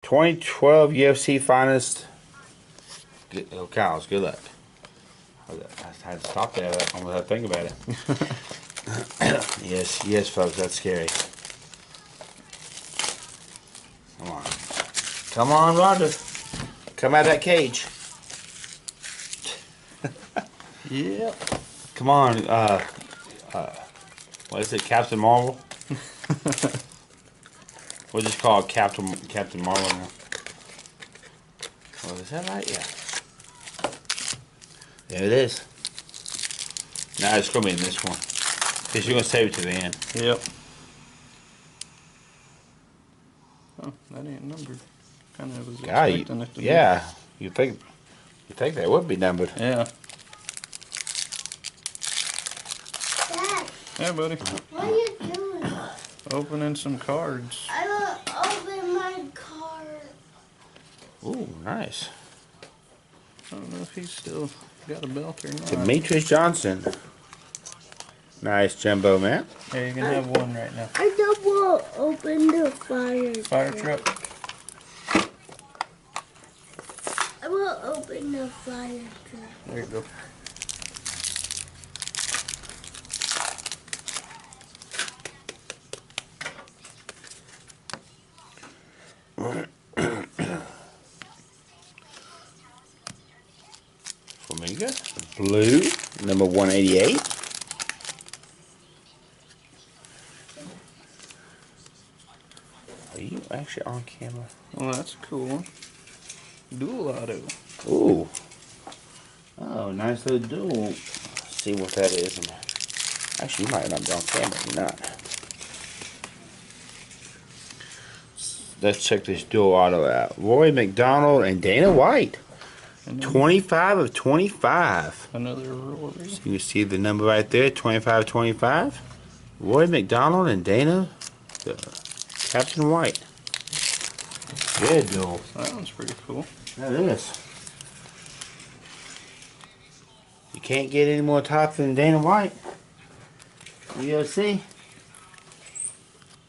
2012 UFC finalist. Oh, cows, good luck. I had to stop that. I'm going to think about it. yes, folks, that's scary. Come on. Come on, Roger. Come out of that cage. Yep. Come on, what is it, Captain Marvel? We'll just call it Captain Marvel now. Oh, is that right? Yeah. There it is. Now it's going to be in this one. Because you're going to save it to the end. Yep. Oh, that ain't numbered. Kind of was expecting it to be. Yeah. You think that would be numbered. Yeah. Dad. Yeah, buddy. What are you doing? Opening some cards. I will open my card. Ooh, nice. I don't know if he's still got a belt or not. Demetrius Johnson. Nice jumbo, man. Yeah, you can have one right now. I double open the Fire truck. I will open the fire truck. There you go. Flamingo. Blue, number 188. Are you actually on camera? Well, that's a cool one. Dual auto. Ooh. Oh, nice little duel. Let's see what that is. Actually, you might not be on camera. You're not. Let's check this dual auto out. Roy McDonald and Dana White. 25 of 25. Another Rory. So you can see the number right there, 25 of 25. Roy McDonald and Dana Captain White. Good duel. That one's pretty cool. That is. You can't get any more top than Dana White. UFC.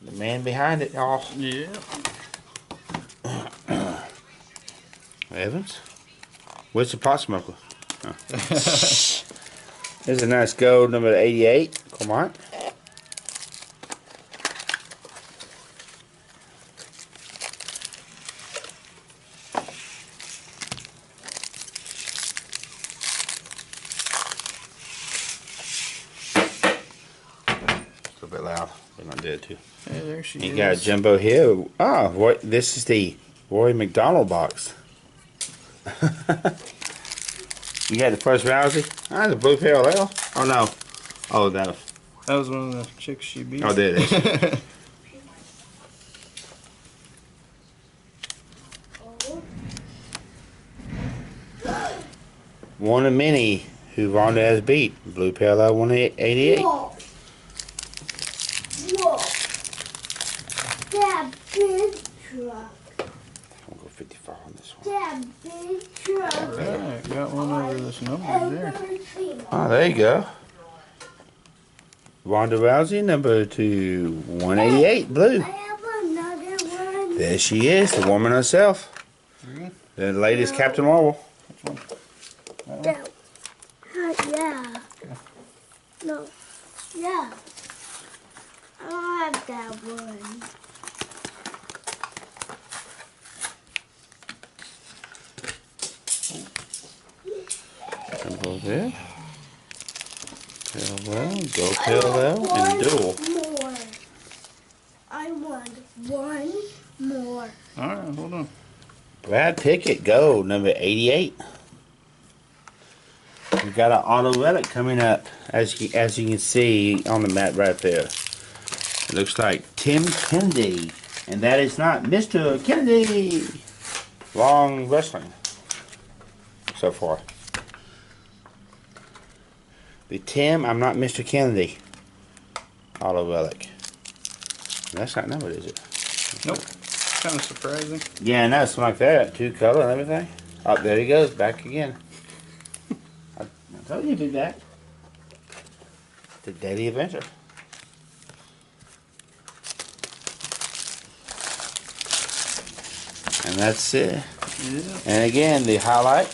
The man behind it, y'all. Yeah. Evans. Where's the pot smoker? Oh. There's a nice gold number 88. Come on. A little bit loud. They're not dead too. Yeah, there she is. You got a jumbo here. Oh, this is the Roy McDonald box. You got the first Rousey. Ah, the blue parallel. Oh no. Oh, that was one of the chicks she beat. Oh, there it is. One of many who Ronda has beat. Blue parallel 188. Whoa. Whoa. That big truck. I'll go 55 on this one. That big truck. Alright, got one over this number there. Oh, there you go. Ronda Rousey, number 188, blue. I have another one. There she is, the woman herself. The latest Captain Marvel. That, yeah. No. Yeah. I don't have that one. Jumbo there. Parallel, go parallel, and dual. More. I want one more. Alright, hold on. Brad Pickett, gold, number 88. We've got an auto relic coming up, as you can see on the mat right there. It looks like Tim Kennedy, and that is not Mr. Kennedy. Long wrestling so far. The Tim, I'm not Mr. Kennedy. Auto relic. That's not numbered, is it? Nope. Kind of surprising. Yeah, I know, something like that. Two color and everything. Oh, there he goes, back again. I told you to do that. The Daily Adventure. And that's it. Yeah. And again, the highlight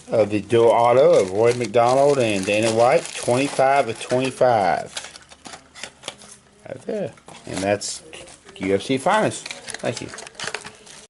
of the dual auto of Roy McDonald and Dana White, 25 of 25. Right there. And that's UFC finest. Thank you.